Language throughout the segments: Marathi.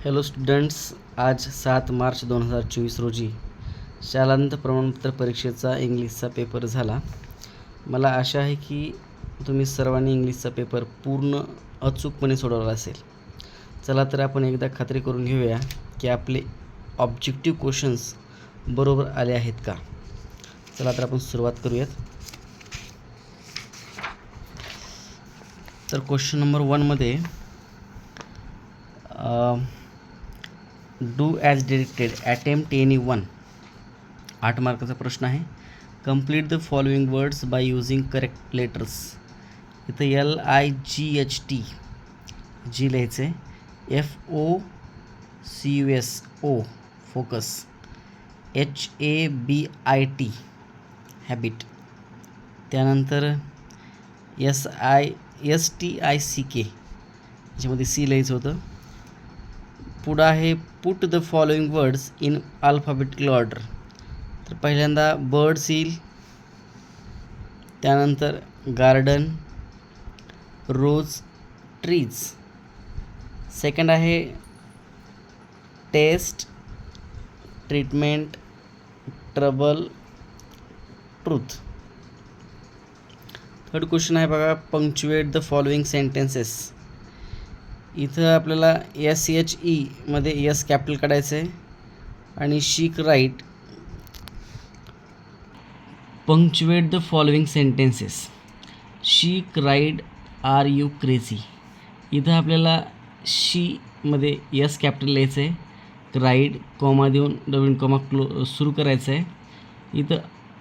हॅलो स्टुडंट्स, आज 7 मार्च 2024 रोजी शालांत प्रमाणपत्र परीक्षेचा इंग्लिशचा पेपर झाला. मला आशा आहे की तुम्ही सर्वांनी इंग्लिशचा पेपर पूर्ण अचूकपणे सोडवला असेल. चला तर आपण एकदा खात्री करून घेऊया की आपले ऑब्जेक्टिव्ह क्वेश्चन्स बरोबर आले आहेत का. चला तर आपण सुरुवात करूयात. तर क्वेश्चन नंबर 1मध्ये do as directed, attempt any one, 8 मार्काचा प्रश्न आहे. Complete the following words by using correct letters. इथं LIGHT जी लिहायचं आहे, FOCUS O focus, HABIT habit, त्यानंतर STICK याच्यामध्ये C लिहायचं होतं. पुढं आहे put the following words in alphabetical order. तर पहिल्यांदा बर्ड्स येईल, त्यानंतर गार्डन, रोज, ट्रीज. सेकंड आहे test, treatment, trouble, truth. Third question आहे बघा, पंक्च्युएट द फॉलोइंग सेंटेन्सेस. इथं आपल्याला SHE मध्ये S कॅपिटल काढायचं आहे आणि she cried. Punctuate the following sentences. She cried are you crazy. इथं आपल्याला शी मध्ये S कॅपिटल लिहायचं आहे, राईड कॉमा देऊन डबल कॉमा सुरू करायचं आहे. इथं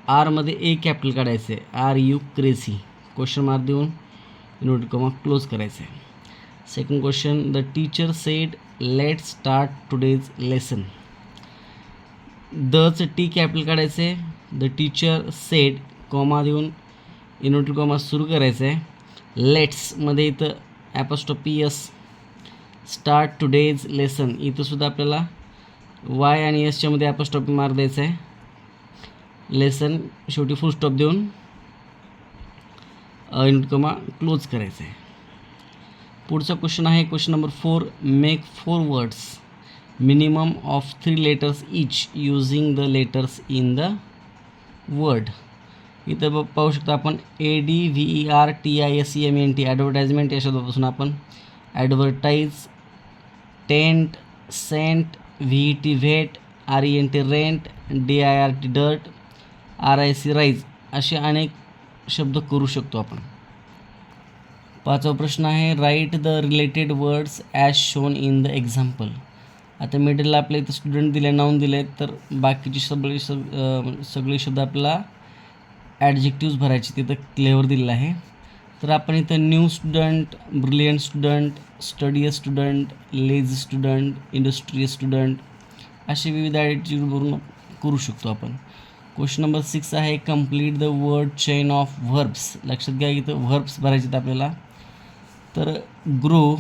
आरमध्ये A कॅपिटल काढायचं आहे, are you crazy, question mark देऊन इनवर्टेड कॉमा क्लोज करायचं आहे. Second question, the teacher said let's start today's lesson. दचं T कॅपिटल काढायचं आहे, द टीचर सेड कॉमा देऊन इनवर्टेड कॉमा सुरू करायचं आहे. लेट्समध्ये इथं ॲपॉस्ट्रोफी S, स्टार्ट टुडेज लेसन इथं सुद्धा आपल्याला Y आणि Sच्या मध्ये ॲपॉस्ट्रोफी मार्क द्यायचा आहे. लेसन शेवटी फुल स्टॉप देऊन इनवर्टेड कॉमा क्लोज करायचं आहे. पुढचा क्वेश्चन आहे question number 4, make 4 words minimum of 3 letters each using the letters in the word. इथं पाहू शकता आपण ADVERTISEMENT ॲडव्हर्टाइजमेंट या शब्दापासून आपण advertise, tent, cent, VET vet, RENT rent, DIRT dirt, RIC rise असे अनेक शब्द करू शकतो आपण. पाचवा प्रश्न आहे, write the related words as shown in the example. आता मिडलला आपल्या इथं स्टुडंट दिले, नाऊन दिले आहेत, तर बाकीचे सगळे शब्द आपल्याला ॲडजेक्टिव्स भरायचे. तिथं क्लेवर दिलेलं आहे. तर आपण इथं new student, brilliant student, studious student, lazy student, industrious student असे विविध ॲडजेक्टिव्ह भरून करू शकतो आपण. क्वेश्चन नंबर 6 आहे, complete the word chain of verbs. लक्षात घ्या इथं व्हर्ब्स भरायचे आहेत आपल्याला. तर ग्रो,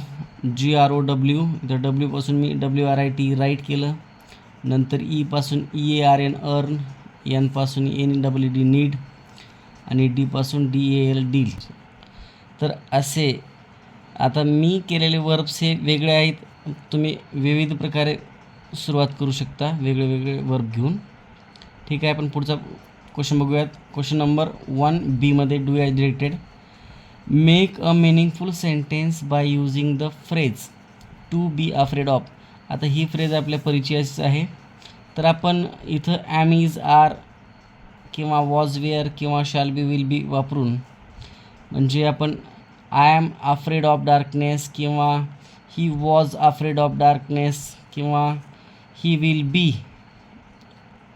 GROW, इथं W पासून मी WRIT राईट केलं. नंतर E पासून EARN अर्न, N पासून NEED नीड आणि D पासून DAL डील. तर असे आता मी केलेले वर्ब्स हे वेगळे आहेत. तुम्ही विविध प्रकारे सुरुवात करू शकता वेगळे वेगळे वर्ब घेऊन. ठीक आहे, आपण पुढचा क्वेश्चन बघूयात. क्वेश्चन नंबर 1B मध्ये do as directed. Make a meaningful sentence by using the phrase to be afraid of. आता ही फ्रेज आपल्या परिचयाची आहे. तर आपण इथं ॲम, इज, आर किंवा वॉज, वेअर किंवा शॅल बी, विल बी वापरून, म्हणजे आपण I am afraid of darkness किंवा he was afraid of darkness किंवा he will be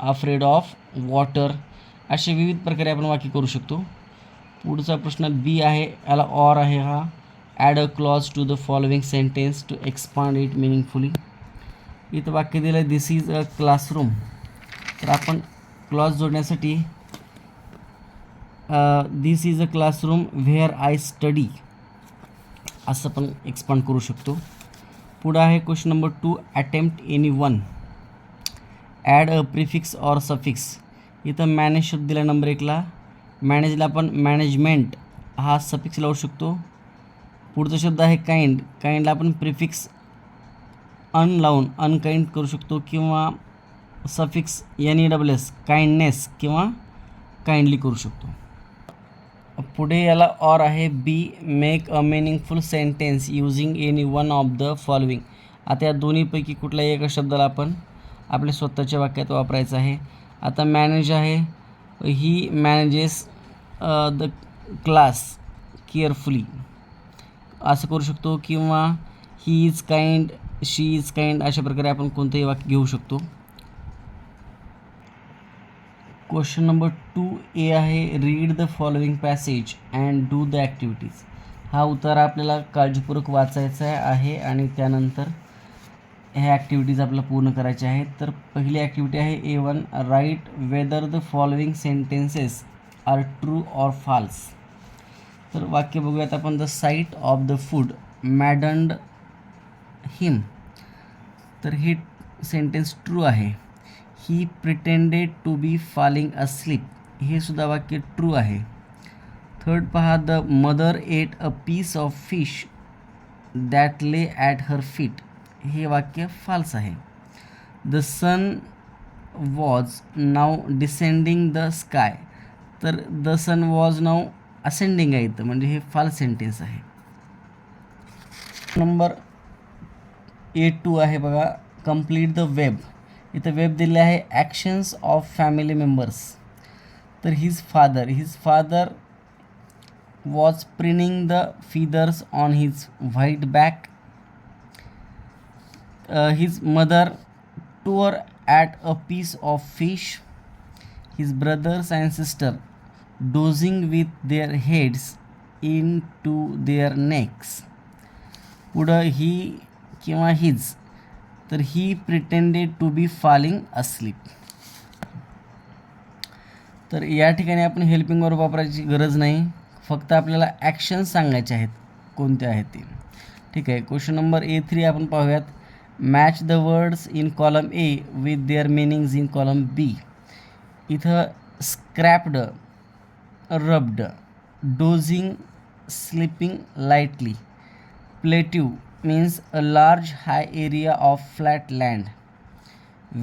afraid of water असे विविध प्रकारे आपण वाक्य करू शकतो. पुढचा प्रश्न B आहे, याला ऑर आहे हा. Add a clause to the following sentence to expand it meaningfully. इथं वाक्य दिलं आहे, दिस इज अ क्लासरूम. तर आपण क्लॉज जोडण्यासाठी this is a classroom where I study असं पण एक्सपांड करू शकतो. पुढं आहे question number 2, attempt any one. Add a prefix or suffix. इथं मॅनेज शब्द दिला नंबर 1ला. मॅनेजला आपण मॅनेजमेंट हा सफिक्स लावू शकतो. पुढचा शब्द आहे काइंड. काइंडला आपण प्रिफिक्स अन लावून अनकाइंड करू शकतो किंवा सफिक्स NESS काइंडनेस किंवा काइंडली करू शकतो. पुढे याला ऑर आहे B make a meaningful sentence using any one of the following. आता या दोन्हीपैकी कुठल्याही एका शब्दाला आपण आपल्या स्वतःच्या वाक्यात वापरायचं आहे. आता मॅनेज आहे, ही मॅनेजेस द क्लास केअरफुली असं करू शकतो किंवा he is kind, she is kind अशा प्रकारे आपण कोणतंही वाक्य घेऊ शकतो. क्वेश्चन नंबर 2A आहे read the following passage and do the activities. हा उतारा आपल्याला काळजीपूर्वक वाचायचा आहे आणि त्यानंतर ह्या ॲक्टिव्हिटीज आपल्याला पूर्ण करायच्या आहेत. तर पहिली ॲक्टिव्हिटी आहे A1 write whether the following sentences are true or false. तर वाक्य बघूयात आपण. The sight of the food maddened him. तर हे सेंटेन्स ट्रू आहे. He pretended to be falling asleep. हे सुद्धा वाक्य ट्रू आहे. थर्ड पहा, the mother ate a piece of fish that lay at her feet. हे वाक्य फाल्स आहे. The sun was now descending the sky. तर the sun was now ascending आहे इथं, म्हणजे हे फाल्स सेंटेन्स आहे. नंबर A2 आहे बघा, कंप्लीट द वेब. इथं वेब दिले आहे ॲक्शन्स ऑफ फॅमिली मेंबर्स. तर his father was preening the feathers on his white back. His mother tore at a piece of fish. His brothers and sister dozing with their heads into their necks. पुढं ही किंवा हिज, तर he pretended to be falling asleep. तर या ठिकाणी आपण हेल्पिंग वर्ब वापरायची गरज नाही, फक्त आपल्याला ॲक्शन्स सांगायचे आहेत कोणते आहेत ते. ठीक आहे. क्वेश्चन नंबर A3 आपण पाहूयात. Match the words in column A with their meanings in column B. इथं scrapped, rubbed, dozing, sleeping lightly. प्लेटिव means a large high area of flat land.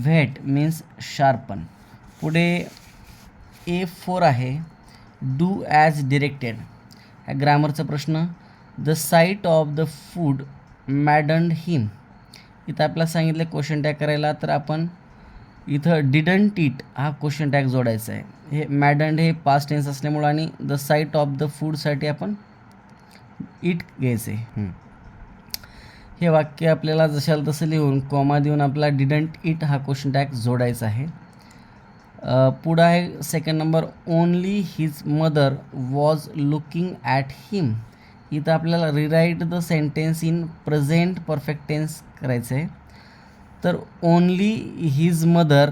Whet means sharpen. पुढे A4 आहे do as directed. हा ग्रामरचा प्रश्न. The sight of the food maddened him. इथं आपल्याला सांगितलं क्वेश्चन टॅग करायला, तर आपण इथं didn't eat हा क्वेश्चन टॅग जोडायचा आहे. हे maddened हे पास्ट टेन्स असल्यामुळं आणि द साईट ऑफ द फूडसाठी आपण इट घ्यायचं आहे. हे वाक्य आपल्याला जशाला तसं लिहून कॉमा देऊन आपला डिडंट इट हा क्वेश्चन टॅग जोडायचा आहे. पुढं आहे second number only his mother was looking at him. इथं आपल्याला rewrite the sentence in present perfect tense करायचं आहे. तर only his mother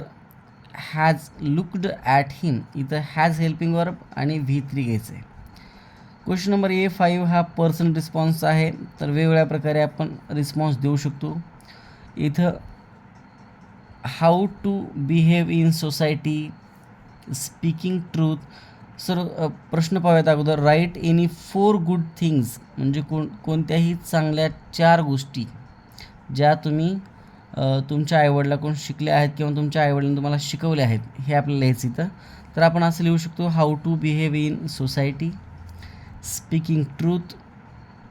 has looked at him. इथं हॅज हेल्पिंग वर्ब आणि V3 घ्यायचं आहे. क्वेश्चन नंबर A5 हा पर्सन रिस्पॉन्स आहे. तर वेगवेगळ्या प्रकारे आपण रिस्पॉन्स देऊ शकतो. इथं how to behave in society, speaking truth. सर प्रश्न पाहूयात अगोदर. राईट एनी 4 गुड थिंग्स, म्हणजे कोणत्याही चांगल्या 4 गोष्टी ज्या तुम्ही तुमच्या आईवडिलाकडून शिकल्या आहेत किंवा तुमच्या आईवडिलांनी तुम्हाला शिकवल्या आहेत, हे आपल्याला लिहायचं इथं. तर आपण असं लिहू शकतो how to behave in society, speaking truth,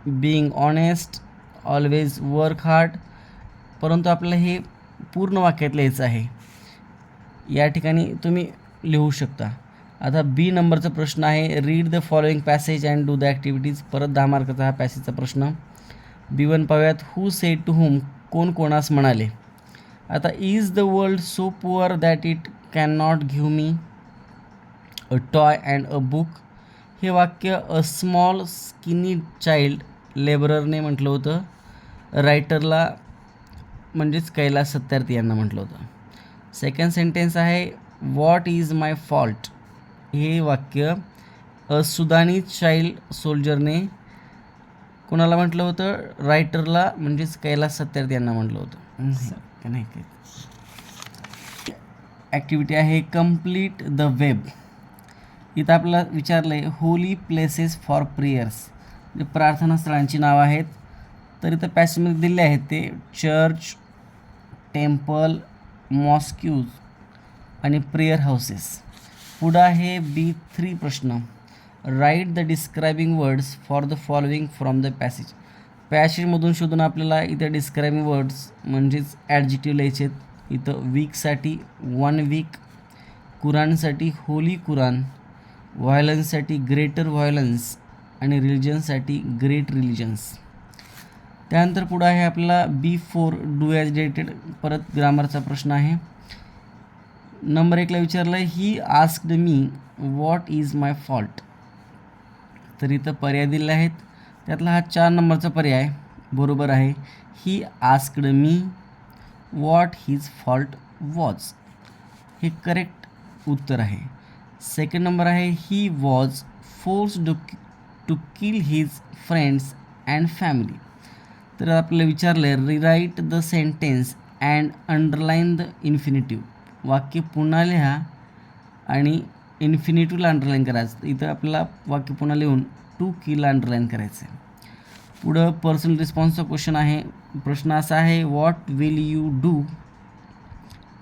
being honest, always work hard. परंतु आपल्याला हे पूर्ण वाक्यात लिहायचं आहे. या ठिकाणी तुम्ही लिहू शकता. आता B नंबरचा प्रश्न आहे read the following passage and do the activities. परत 10 मार्काचा हा पॅसेजचा प्रश्न. B1 पाहूयात. हू सेड टू हुम, कोण कोणास म्हणाले. आता is the world so poor that it can not give me a toy and a book. हे वाक्य अ स्मॉल स्किनी चाइल्ड लेबररने म्हटलं होतं, रायटरला म्हणजेच कैलास सत्यार्थी यांना म्हटलं होतं. सेकंड सेंटेन्स आहे व्हॉट इज माय फॉल्ट. हे वाक्य अ सुदानी चाइल्ड सोल्जरने कोणाला म्हटलं होतं, रायटरला म्हणजेच कैलास सत्यार्थी यांना म्हटलं होतं. नाही ॲक्टिव्हिटी आहे कम्प्लीट द वेब. इथं आपल्याला विचारलं आहे होली प्लेसेस फॉर प्रेयर्स, म्हणजे प्रार्थना स्थळांची नावं आहेत. तर इथं पॅसेजमध्ये दिले आहेत ते चर्च, टेम्पल, मॉस्क्यूज आणि प्रेयर हाऊसेस. पुढं आहे B3 प्रश्न. Write the describing words for the following from the passage. पॅसेजमधून शोधून आपल्याला इथं डिस्क्रायबिंग वर्ड्स म्हणजेच ॲडजेक्टिव्ह लिहायचे आहेत. इथं वीकसाठी 1 वीक, कुराणसाठी होली कुराण, व्हायलन्ससाठी ग्रेटर व्हायलन्स आणि रिलिजनसाठी ग्रेट रिलिजन्स. त्यानंतर पुढं आहे आपल्याला B4 डू ॲज रिलेटेड, परत ग्रामरचा प्रश्न आहे. नंबर 1ला विचारलं आहे he asked me what is my fault. तर इथं पर्याय दिले आहेत. त्यातला हा 4 नंबरचा पर्याय बरोबर आहे. He asked me what his fault was, हे करेक्ट उत्तर आहे. सेकंड नंबर आहे he was forced to kill his friends and family. तर आपल्याला विचारलं आहे rewrite the sentence and underline the infinitive. वाक्य पुन्हा लिहा आणि इन्फिनिटिव्हला अंडरलाईन करायचं. इथं आपल्याला वाक्य पुन्हा लिहून टू किलला अंडरलाईन करायचं आहे. पुढं पर्सनल रिस्पॉन्सचा क्वेश्चन आहे. प्रश्न असा आहे what will you do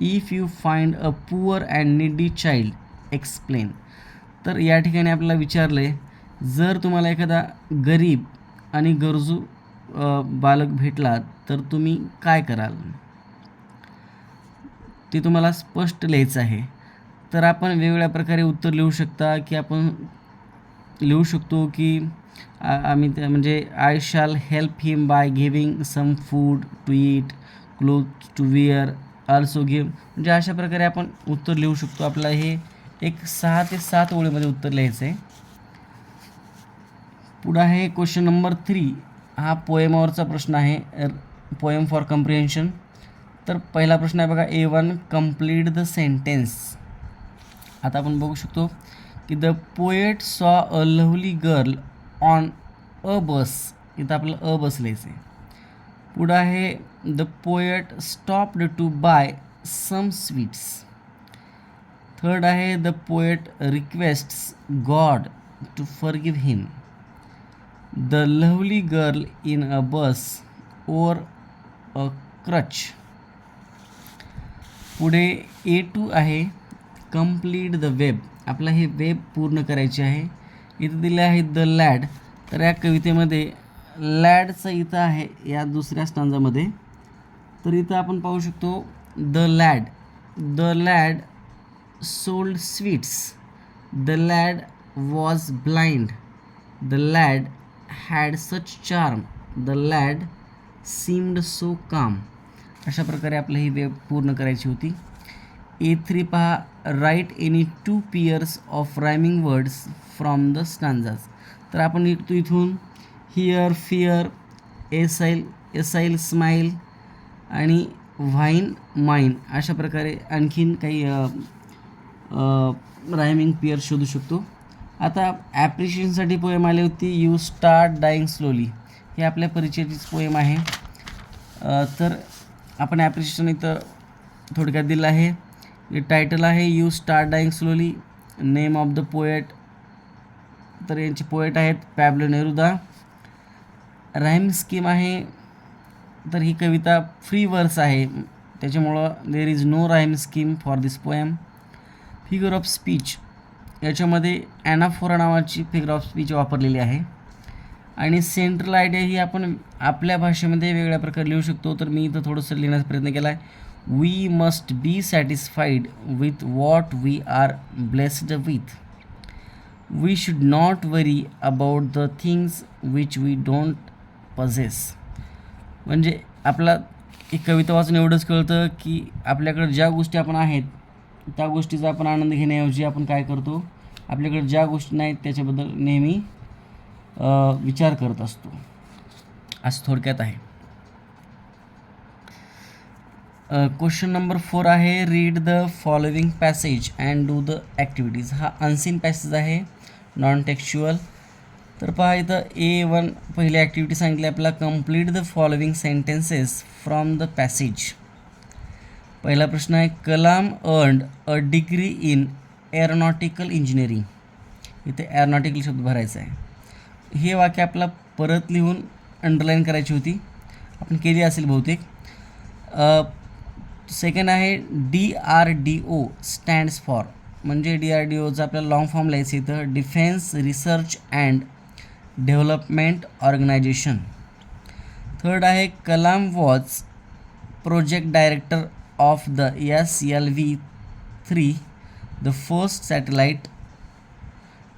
if you find a poor and needy child, explain. तर या ठिकाणी आपल्याला विचारलं आहे जर तुम्हाला एखादा गरीब आणि गरजू बालक भेटला तर तुम्ही काय कराल, ते तुम्हाला स्पष्ट लिहायचं आहे. तर आपण वेगवेगळ्या प्रकारे उत्तर लिहू शकता की आपण लिहू शकतो की आम्ही म्हणजे I shall help him by giving some food to eat, cloth to wear, also give. म्हणजे अशा प्रकारे आपण उत्तर लिहू शकतो. आपल्याला हे एक 6 ते 7 ओळीमध्ये उत्तर लिहायचं आहे. पुढं आहे क्वेश्चन नंबर 3. हा पोएमावरचा प्रश्न आहे, पोएम फॉर कम्प्रिहेन्शन. तर पहिला प्रश्न आहे बघा A1 कंप्लीट द सेंटेन्स. आता आपण बघू शकतो की the poet saw a lovely girl on a bus. इथं आपल्याला अ बस लिहायचं आहे. पुढं आहे the poet stopped to buy some sweets. Third आहे the poet requests God to forgive him. The lovely girl in a bus or a crutch. पुढे A2 आहे कंप्लीट द वेब. आपला हे वेब पूर्ण करायचे आहे. इथं दिले आहे द लॅड. तर या कवितेमध्ये लॅडचं इथं आहे या दुसऱ्या स्टांजामध्ये. तर इथं आपण पाहू शकतो the lad sold sweets, the lad was blind, the lad had such charm, the lad seemed so काम. अशा प्रकारे आपलं ही वेब पूर्ण करायची होती. A3 पहा write any 2 pairs of rhyming words from the stanzas. तर आपण इथून हिअर, फिअर, एसाईल, स्माईल आणि व्हाईन, माइन अशा प्रकारे आणखीन काही रायमिंग पेअर शोधू शकतो. आता ॲप्रिशिएशनसाठी पोएम आली होती यू स्टार्ट डाईंग स्लोली. हे आपल्या परिचयाचीच पोएम आहे. तर आपण ॲप्रिशिएशन इथं थोडक्यात दिलं आहे. टायटल आहे you start dying slowly. Name of the poet, तर यांचे पोएट आहेत पॅब्लो नेरुदा. राईम स्कीम आहे, तर ही कविता फ्री वर्स आहे त्याच्यामुळं there is no rhyme scheme for this poem. Figure of speech, याच्यामध्ये ॲनाफोरा नावाची फिगर ऑफ स्पीच वापरलेली आहे. आणि सेंट्रल आयडिया ही आपण आपल्या भाषेमध्ये वेगळ्या प्रकारे लिहू शकतो. तर मी इथं थोडंसं लिहिण्याचा प्रयत्न केला आहे. We must be satisfied with what we are blessed with. We should not worry about the things which we don't possess. म्हणजे आपला एक कविता वाचून एवढंच कळतं की आपल्याकडे ज्या गोष्टी आपण आहेत त्या गोष्टीचा आपण आनंद घेण्याऐवजी आपण काय करतो, आपल्याकडे ज्या गोष्टी नाहीत त्याच्याबद्दल नेहमी विचार करत असतो. असं थोडक्यात आहे. क्वेश्चन नंबर 4 आहे read the following passage and do the activities. हा अनसीन पॅसेज आहे, नॉन टेक्स्च्युअल. तर पहा इथं A1 पहिली ॲक्टिव्हिटी सांगितली आपल्याला complete the following sentences from the passage. पहिला प्रश्न आहे Kalam earned a degree in aeronautical engineering. इथे एरोनॉटिकल शब्द भरायचा आहे. हे वाक्य आपल्याला परत लिहून अंडरलाईन करायची होती, आपण केली असेल बहुतेक. सेकंड आहे DRDO स्टँड्स फॉर, म्हणजे DRDOचं आपल्याला लॉंग फॉर्म लिहायचं इथं, defence research and development organisation. Third आहे Kalam was project director of the SLV-3 the first satellite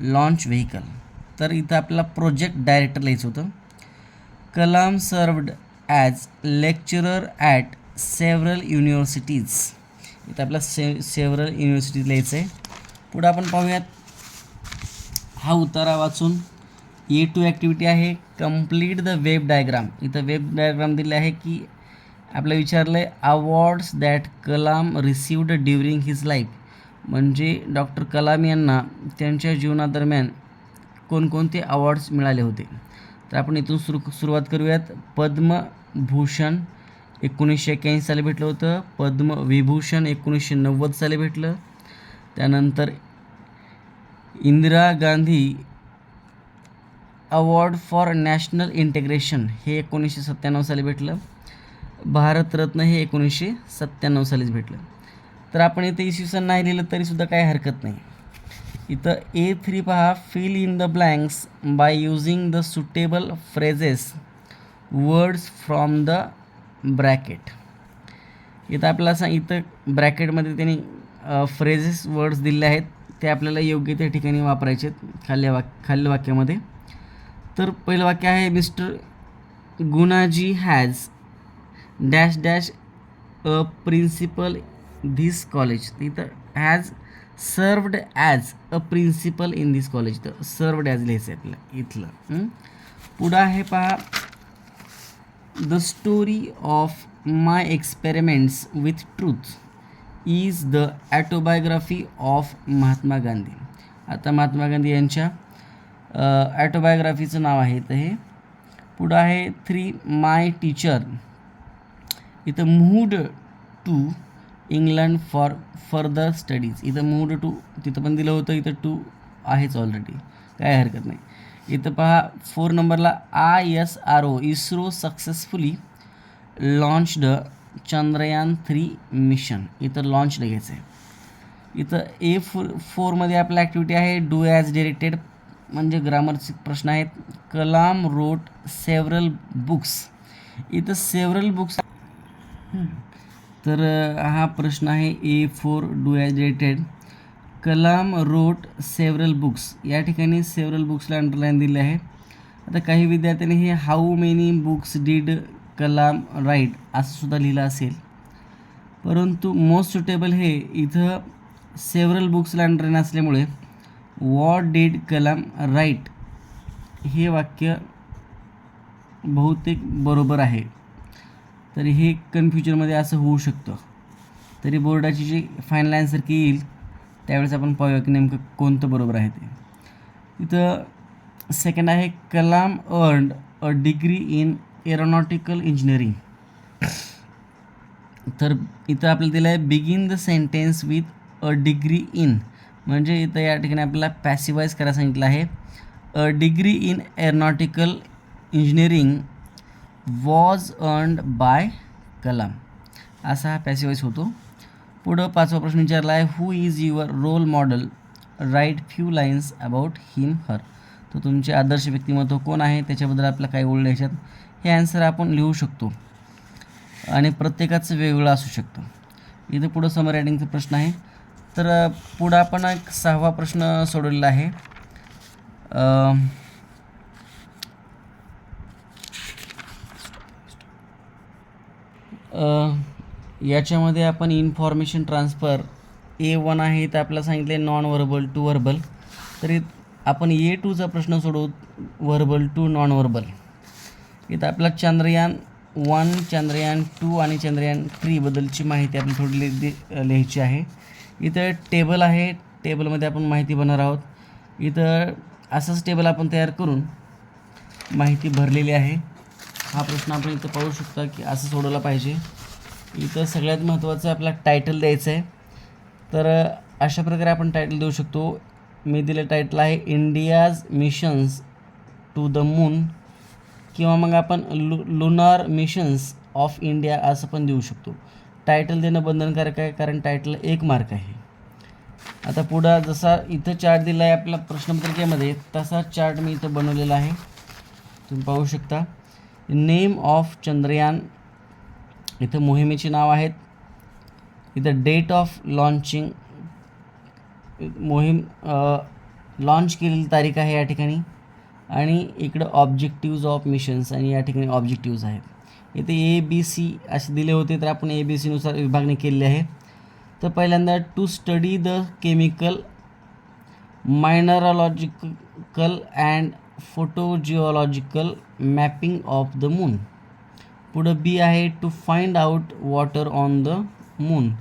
launch vehicle. तर इथं आपल्याला प्रोजेक्ट डायरेक्टर लिहायचं होतं. Kalam served as lecturer at several universities. इथं आपल्याला सेव्हरल युनिव्हर्सिटीज लिहायचं आहे. पुढं आपण पाहूयात हा उतारा वाचून. A2 ॲक्टिव्हिटी आहे कंप्लीट द वेब डायग्राम. इथं वेब डायग्राम दिले आहे की आपल्याला विचारलं आहे awards that Kalam received during his life, म्हणजे डॉक्टर कलाम यांना त्यांच्या जीवनादरम्यान कोणकोणते अवॉर्ड्स मिळाले होते. तर आपण इथून सुरुवात करूयात. पद्मभूषण 1981 साली भेटलं होतं. पद्मविभूषण 1990 साली भेटलं. त्यानंतर Indira Gandhi award for national integration हे 1997 साली भेटलं. भारतरत्न हे 1997 सालीच भेटलं. तर आपण इथं इसवी सन नाही लिहिलं तरीसुद्धा काही हरकत नाही. इथं A3 पहा, fill in the blanks by using the suitable phrases words from the bracket. इथं आपल्याला इथं ब्रॅकेटमध्ये त्यांनी फ्रेजेस वर्ड्स दिले आहेत, ते आपल्याला योग्य त्या ठिकाणी वापरायचे आहेत खालील वाक्यामध्ये. तर पहिलं वाक्य आहे mister Gunaji has dash dash a principal this college. इथं has served as a principal in this college. तर सर्व्ड ॲज लिहायचं आहे आपल्याला इथलं. पुढं आहे पहा, the story of my experiments with truth is the autobiography of Mahatma Gandhi. आता महात्मा गांधी यांच्या ॲटोबायोग्राफीचं नाव आहे. तर हे पुढं आहे 3 माय टीचर. इथं moved to England for further studies. इथं मूव्ड टू तिथं पण दिलं होतं, इथं टू आहेच ऑलरेडी, काय हरकत नाही. इथं पहा 4 नंबरला ISRO ISRO successfully launched Chandrayaan-3 mission. इथं लॉन्च घ्यायचं आहे. इथं A4 मध्ये आपल्या ॲक्टिव्हिटी आहे डू ॲज डिरेक्टेड, म्हणजे ग्रामरचे प्रश्न आहेत. Kalam wrote several books. इथं सेव्हरल बुक्स, तर हा प्रश्न आहे A4 do as directed. Kalam wrote several books, या ठिकाणी सेव्हरल बुक्सला अंडरलाईन दिले आहे. आता काही विद्यार्थ्यांनी हे how many books did Kalam write असं सुद्धा लिहिलं असेल, परंतु मोस्ट सुटेबल हे इथं सेव्हरल बुक्सला अंडरलाईन असल्यामुळे व्हॉट डीड कलाम राईट हे वाक्य बहुतेक बरोबर आहे. तरी हे कन्फ्युजनमध्ये असं होऊ शकतं. तरी बोर्डाची जी फायनल आन्सर की येईल त्यावेळेस आपण पाहूया की नेमकं कोणतं बरोबर आहे ते. इथं सेकंड आहे Kalam earned a degree in aeronautical engineering. तर इथं आपल्याला दिलं आहे begin the sentence with a degree in, म्हणजे इथं या ठिकाणी आपल्याला पॅसिवाईज करायला सांगितलं आहे. A degree in aeronautical engineering was earned by Kalam, असा हा पॅसिवाईज होतो. पुढं 5वा प्रश्न विचारला आहे who is your role model write few lines about him her. तर तुमचे आदर्श व्यक्तिमत्व कोण आहे त्याच्याबद्दल आपल्याला काही ओळ द्यायच्यात. हे आन्सर आपण लिहू शकतो आणि प्रत्येकाचं वेगवेगळं असू शकतं. इथं पुढं समर रायटिंगचा प्रश्न आहे. तर पुढं आपण एक 6वा प्रश्न सोडवलेला आहे. याच्यामध्ये आपण इन्फॉर्मेशन ट्रान्सफर A1 आहे, तर आपल्याला सांगितले नॉन व्हर्बल टू व्हर्बल. तरी आपण A2चा प्रश्न सोडवू व्हर्बल टू नॉन व्हर्बल. इथं आपला चंद्रयान-1, चंद्रयान-2 आणि चंद्रयान-3 बद्दलची माहिती आपण थोडी लिहायची आहे. इथं टेबल आहे, टेबलमध्ये आपण माहिती भरणार आहोत. इथं असंच टेबल आपण तयार करून माहिती भरलेली आहे. हा प्रश्न आपण इथं पाहू शकता की असं सोडवलं पाहिजे. इथं सगळ्यात महत्त्वाचं आपला टायटल द्यायचं आहे. तर अशा प्रकारे आपण टायटल देऊ शकतो. मी दिलं टायटल आहे India's missions to the moon, किंवा मग आपण लुनार मिशन्स ऑफ इंडिया असं पण देऊ शकतो. टायटल देणं बंधनकारक आहे, कारण टायटल 1 मार्क आहे. आता पुढं जसा इथं चार्ट दिला आहे आपल्या प्रश्नपत्रिकेमध्ये, तसा चार्ट मी इथं बनवलेला आहे, तुम्ही पाहू शकता. नेम ऑफ चंद्रयान, इथं मोहिमेची नाव आहेत. इथं डेट ऑफ लॉन्चिंग, मोहीम लॉन्च केलेली तारीख आहे या ठिकाणी. आणि इकडं ऑब्जेक्टिव्ज ऑफ मिशन्स, आणि या ठिकाणी ऑब्जेक्टिव्ज आहेत. इथे ABC असे दिले होते, तर आपण ABCनुसार विभागणी केलेली आहे. तर पहिल्यांदा to study the chemical, mineralogical and photogeological mapping of the moon. पुढं B आहे to find out water on the moon.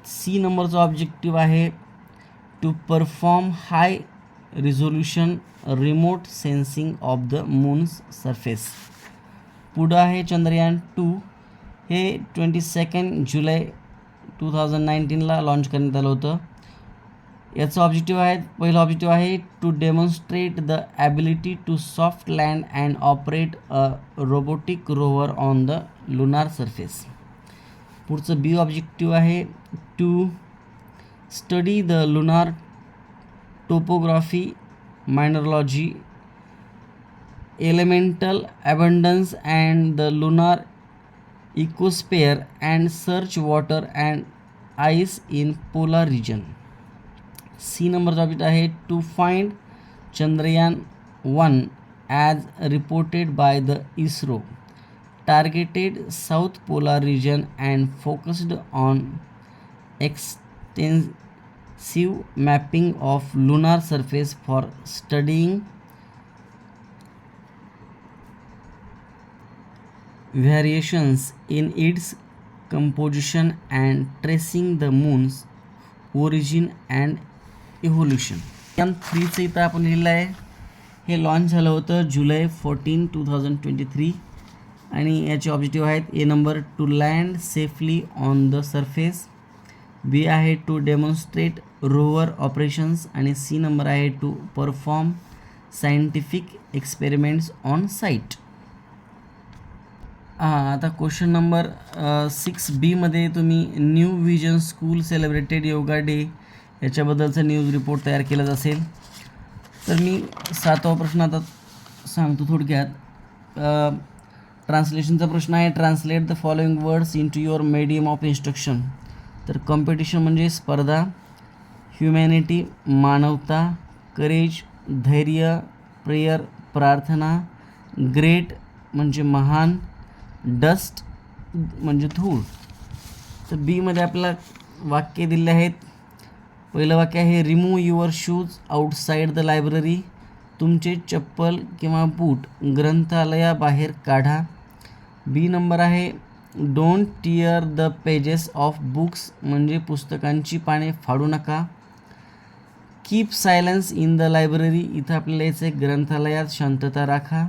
C नंबरचा ऑब्जेक्टिव्ह आहे to perform high resolution remote sensing of the moon's surface. पुढं आहे चंद्रयान 2, हे 22 जुलै 2019ला लॉन्च करण्यात आलं होतं. याचं ऑब्जेक्टिव्ह आहे, पहिलं ऑब्जेक्टिव्ह आहे to demonstrate the ability to soft land and operate a robotic rover on the lunar surface. पुढचं B ऑब्जेक्टिव्ह आहे to study the lunar topography, mineralogy, elemental abundance and the lunar ecosphere and search water and ice in polar region. C नंबरचा ऑब्जेक्ट आहे to find Chandrayaan 1 as reported by the ISRO targeted south polar region and focused on extensive mapping of lunar surface for studying variations in its composition and tracing the moon's origin and evolution. Chandrayaan 3चं इथं आपण लिहिलं आहे, हे लॉन्च झालं होतं जुलै 14, 2023. आणि याचे ऑब्जेक्टिव्ह आहेत A number to land safely on the surface, B आहे टू डेमॉन्स्ट्रेट रोवर ऑपरेशन्स, आणि C नंबर आहे to perform scientific experiments on site. आता क्वेश्चन नंबर 6B तुम्ही new vision school celebrated yoga day याच्याबद्दलचा न्यूज रिपोर्ट तयार केला असेल. तर मी 7वा प्रश्न आता सांगतो थोडक्यात. ट्रान्सलेशनचा प्रश्न आहे, translate the following words in to your medium of instruction. तर कॉम्पिटिशन म्हणजे स्पर्धा, ह्युमॅनिटी मानवता, करेज धैर्य, प्रेयर प्रार्थना, ग्रेट म्हणजे महान, डस्ट म्हणजे धूळ. तर बीमध्ये आपल्याला वाक्य दिले आहेत. पहिलं वाक्य आहे remove your shoes outside the library, तुमचे चप्पल किंवा बूट ग्रंथालयाबाहेर काढा. बी नंबर आहे don't tear the pages of books, म्हणजे पुस्तकांची पाने फाडू नका. Keep silence in the library, इथं आपल्याला याचं ग्रंथालयात शांतता राखा.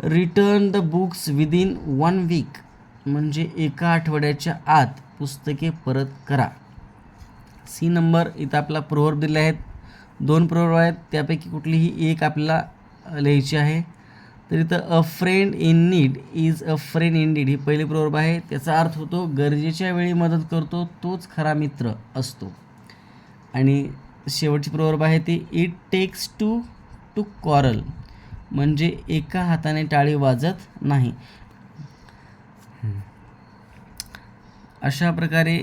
Return the books within 1 week, म्हणजे एका आठवड्याच्या आत पुस्तके परत करा. सी नंबर इथं आपला प्रोव्हर्ब दिले आहेत, 2 प्रोव्हर्ब आहेत, त्यापैकी कुठलीही एक आपल्याला लिहायची आहे. तर इथं a friend in need is a friend in deed ही पहिली प्रोव्हर्ब आहे. त्याचा अर्थ होतो गरजेच्या वेळी मदत करतो तोच खरा मित्र असतो. आणि शेवटची प्रोव्हर्ब आहे ती it takes two to quarrel, म्हणजे एका हाताने टाळी वाजत नाही. अशा प्रकारे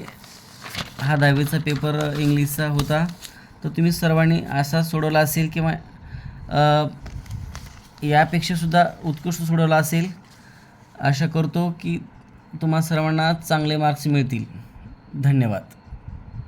हा 10वीचा पेपर इंग्लिशचा होता. तर तुम्ही सर्वांनी असा सोडवला असेल किंवा यापेक्षासुद्धा उत्कृष्ट सोडवला असेल. आशा करतो की तुम्हा सर्वांना चांगले मार्क्स मिळतील. धन्यवाद.